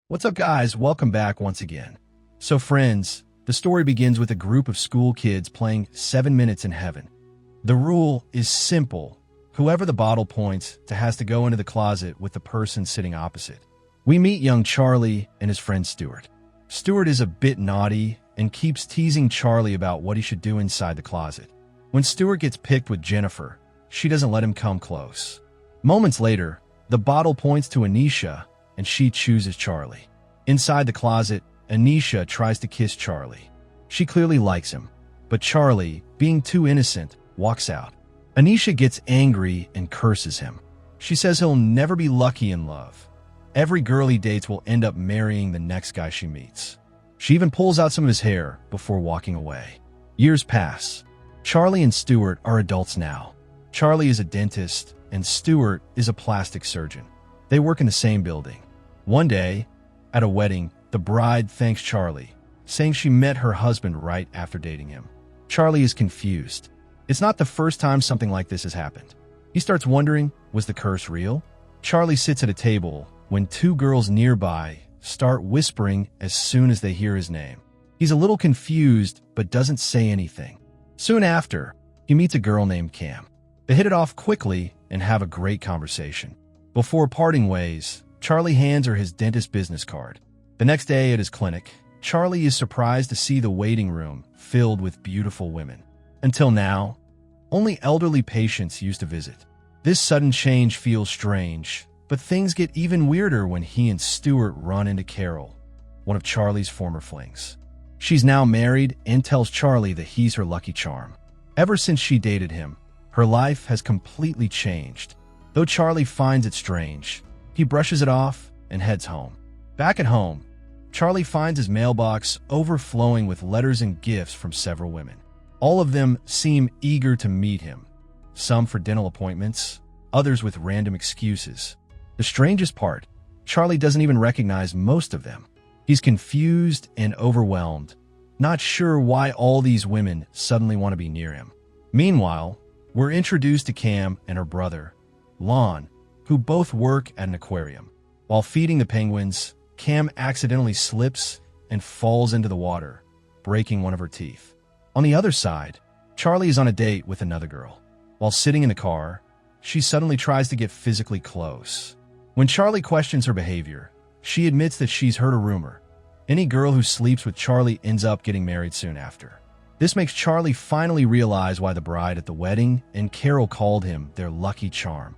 What's up, guys? Welcome back once again. So, friends, the story begins with a group of school kids playing 7 Minutes in Heaven. The rule is simple. Whoever the bottle points to has to go into the closet with the person sitting opposite. We meet young Charlie and his friend Stuart. Stuart is a bit naughty and keeps teasing Charlie about what he should do inside the closet. When Stuart gets picked with Jennifer, she doesn't let him come close. Moments later, the bottle points to Anisha, and she chooses Charlie. Inside the closet, Anisha tries to kiss Charlie. She clearly likes him, but Charlie, being too innocent, walks out. Anisha gets angry and curses him. She says he'll never be lucky in love. Every girl he dates will end up marrying the next guy she meets. She even pulls out some of his hair before walking away. Years pass. Charlie and Stuart are adults now. Charlie is a dentist, and Stuart is a plastic surgeon. They work in the same building. One day, at a wedding, the bride thanks Charlie, saying she met her husband right after dating him. Charlie is confused. It's not the first time something like this has happened. He starts wondering, was the curse real? Charlie sits at a table when two girls nearby start whispering as soon as they hear his name. He's a little confused, but doesn't say anything. Soon after, he meets a girl named Cam. They hit it off quickly and have a great conversation. Before parting ways, Charlie hands her his dentist business card. The next day at his clinic, Charlie is surprised to see the waiting room filled with beautiful women. Until now, only elderly patients used to visit. This sudden change feels strange, but things get even weirder when he and Stuart run into Carol, one of Charlie's former flings. She's now married and tells Charlie that he's her lucky charm. Ever since she dated him, her life has completely changed. Though Charlie finds it strange, he brushes it off and heads home. Back at home, Charlie finds his mailbox overflowing with letters and gifts from several women. All of them seem eager to meet him, some for dental appointments, others with random excuses. The strangest part, Charlie doesn't even recognize most of them. He's confused and overwhelmed, not sure why all these women suddenly want to be near him. Meanwhile, we're introduced to Cam and her brother, Lon, who both work at an aquarium. While feeding the penguins, Cam accidentally slips and falls into the water, breaking one of her teeth. On the other side, Charlie is on a date with another girl. While sitting in the car, she suddenly tries to get physically close. When Charlie questions her behavior, she admits that she's heard a rumor. Any girl who sleeps with Charlie ends up getting married soon after. This makes Charlie finally realize why the bride at the wedding and Carol called him their lucky charm.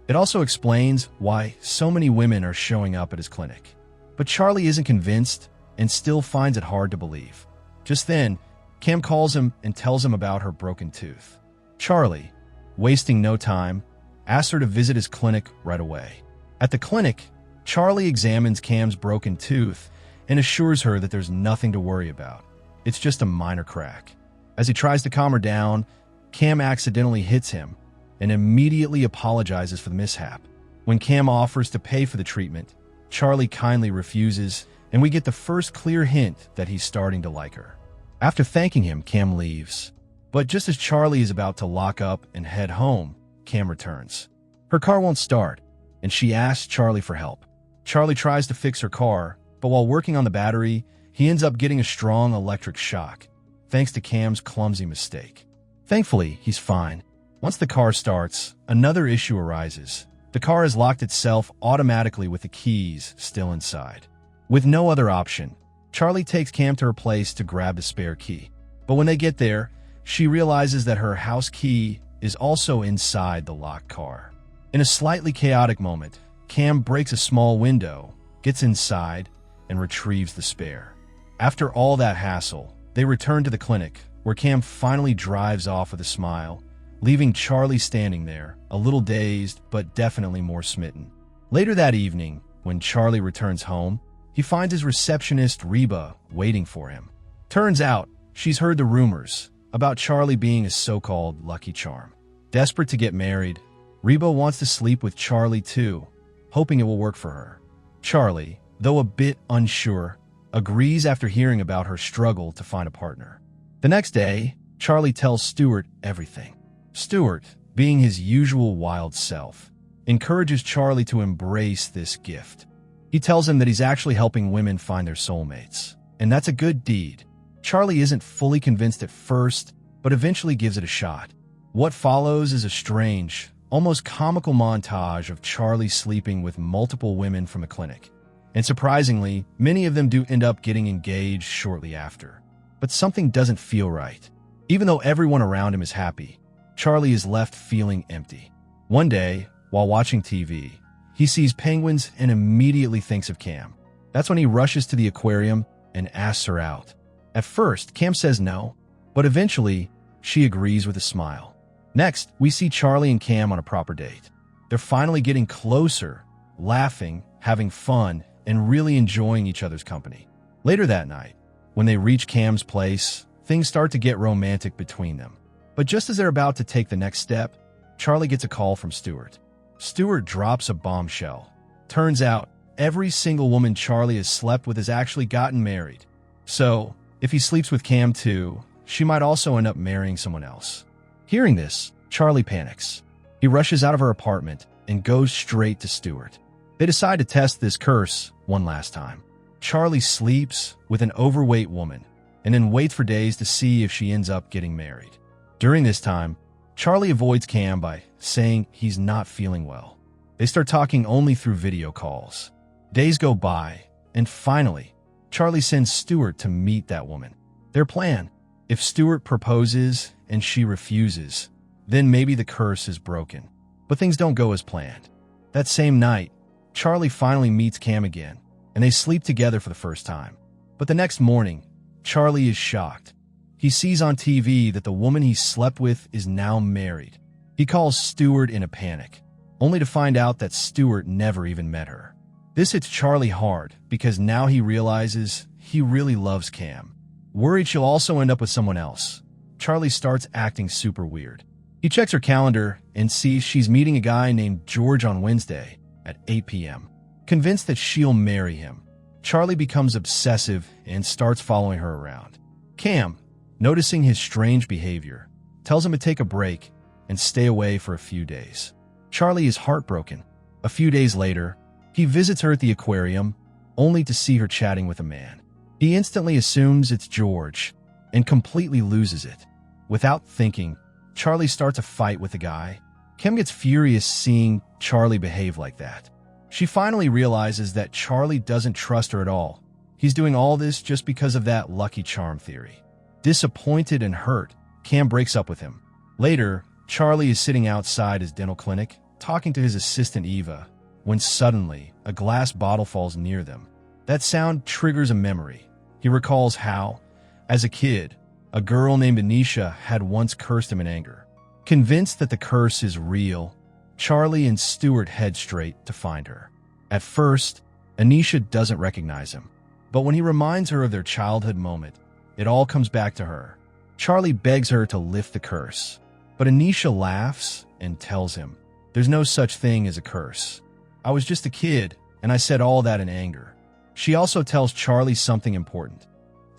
It also explains why so many women are showing up at his clinic. But Charlie isn't convinced and still finds it hard to believe. Just then, Cam calls him and tells him about her broken tooth. Charlie, wasting no time, asks her to visit his clinic right away. At the clinic, Charlie examines Cam's broken tooth and assures her that there's nothing to worry about. It's just a minor crack. As he tries to calm her down, Cam accidentally hits him and immediately apologizes for the mishap. When Cam offers to pay for the treatment, Charlie kindly refuses, and we get the first clear hint that he's starting to like her. After thanking him, Cam leaves. But just as Charlie is about to lock up and head home, Cam returns. Her car won't start, and she asks Charlie for help. Charlie tries to fix her car, but while working on the battery, he ends up getting a strong electric shock, thanks to Cam's clumsy mistake. Thankfully, he's fine. Once the car starts, another issue arises. The car has locked itself automatically with the keys still inside. With no other option, Charlie takes Cam to her place to grab the spare key. But when they get there, she realizes that her house key is also inside the locked car. In a slightly chaotic moment, Cam breaks a small window, gets inside, and retrieves the spare. After all that hassle, they return to the clinic, where Cam finally drives off with a smile, leaving Charlie standing there, a little dazed but definitely more smitten. Later that evening, when Charlie returns home, he finds his receptionist, Reba, waiting for him. Turns out, she's heard the rumors about Charlie being a so-called lucky charm. Desperate to get married, Reba wants to sleep with Charlie too, hoping it will work for her. Charlie, though a bit unsure, agrees after hearing about her struggle to find a partner. The next day, Charlie tells Stuart everything. Stuart, being his usual wild self, encourages Charlie to embrace this gift. He He tells him that he's actually helping women find their soulmates, and that's a good deed. Charlie isn't fully convinced at first, but eventually gives it a shot. What follows is a strange, almost comical montage of Charlie sleeping with multiple women from a clinic. And surprisingly, many of them do end up getting engaged shortly after. But something doesn't feel right. Even though everyone around him is happy, Charlie is left feeling empty. One day, while watching TV, he sees penguins and immediately thinks of Cam. That's when he rushes to the aquarium and asks her out. At first, Cam says no, but eventually, she agrees with a smile. Next, we see Charlie and Cam on a proper date. They're finally getting closer, laughing, having fun, and really enjoying each other's company. Later that night, when they reach Cam's place, things start to get romantic between them. But just as they're about to take the next step, Charlie gets a call from Stuart. Stuart drops a bombshell. Turns out, every single woman Charlie has slept with has actually gotten married. So, if he sleeps with Cam too, she might also end up marrying someone else. Hearing this, Charlie panics. He rushes out of her apartment and goes straight to Stuart. They decide to test this curse one last time. Charlie sleeps with an overweight woman and then waits for days to see if she ends up getting married. During this time, Charlie avoids Cam by saying he's not feeling well. They start talking only through video calls. Days go by, and finally, Charlie sends Stuart to meet that woman. Their plan: if Stuart proposes and she refuses, then maybe the curse is broken. But things don't go as planned. That same night, Charlie finally meets Cam again, and they sleep together for the first time. But the next morning, Charlie is shocked. He sees on TV that the woman he slept with is now married. He calls Stuart in a panic, only to find out that Stuart never even met her. This hits Charlie hard because now he realizes he really loves Cam. Worried she'll also end up with someone else, Charlie starts acting super weird. He checks her calendar and sees she's meeting a guy named George on Wednesday at 8 p.m. Convinced that she'll marry him, Charlie becomes obsessive and starts following her around. Cam, noticing his strange behavior, tells him to take a break and stay away for a few days. Charlie is heartbroken. A few days later, he visits her at the aquarium, only to see her chatting with a man. He instantly assumes it's George and completely loses it. Without thinking, Charlie starts a fight with the guy. Cam gets furious seeing Charlie behave like that. She finally realizes that Charlie doesn't trust her at all. He's doing all this just because of that lucky charm theory. Disappointed and hurt, Cam breaks up with him. Later, Charlie is sitting outside his dental clinic, talking to his assistant Eva, when suddenly a glass bottle falls near them. That sound triggers a memory. He recalls how, as a kid, a girl named Anisha had once cursed him in anger. Convinced that the curse is real, Charlie and Stuart head straight to find her. At first, Anisha doesn't recognize him, but when he reminds her of their childhood moment, it all comes back to her. Charlie begs her to lift the curse, but Anisha laughs and tells him, "There's no such thing as a curse. I was just a kid, and I said all that in anger." She also tells Charlie something important.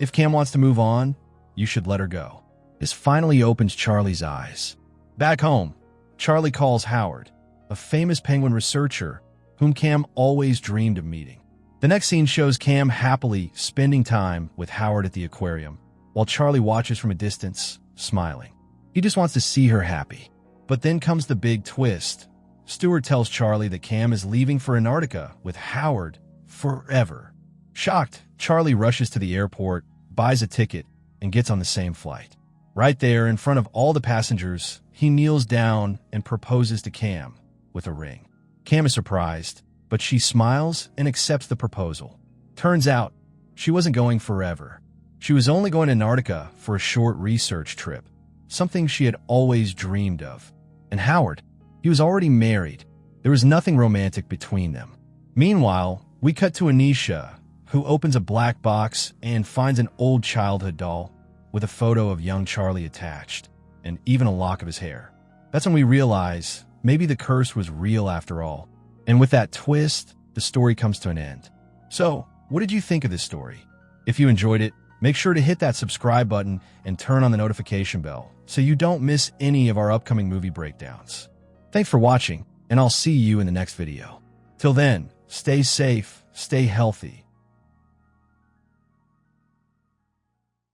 If Cam wants to move on, you should let her go. This finally opens Charlie's eyes. Back home, Charlie calls Howard, a famous penguin researcher whom Cam always dreamed of meeting. The next scene shows Cam happily spending time with Howard at the aquarium, while Charlie watches from a distance, smiling. He just wants to see her happy. But then comes the big twist. Stuart tells Charlie that Cam is leaving for Antarctica with Howard forever. Shocked, Charlie rushes to the airport, buys a ticket, and gets on the same flight. Right there, in front of all the passengers, he kneels down and proposes to Cam with a ring. Cam is surprised, but she smiles and accepts the proposal. Turns out, she wasn't going forever. She was only going to Antarctica for a short research trip, something she had always dreamed of. And Howard, he was already married. There was nothing romantic between them. Meanwhile, we cut to Anisha, who opens a black box and finds an old childhood doll with a photo of young Charlie attached, and even a lock of his hair. That's when we realize maybe the curse was real after all. And with that twist, the story comes to an end. So, what did you think of this story? If you enjoyed it, make sure to hit that subscribe button and turn on the notification bell so you don't miss any of our upcoming movie breakdowns. Thanks for watching, and I'll see you in the next video. Till then, stay safe, stay healthy,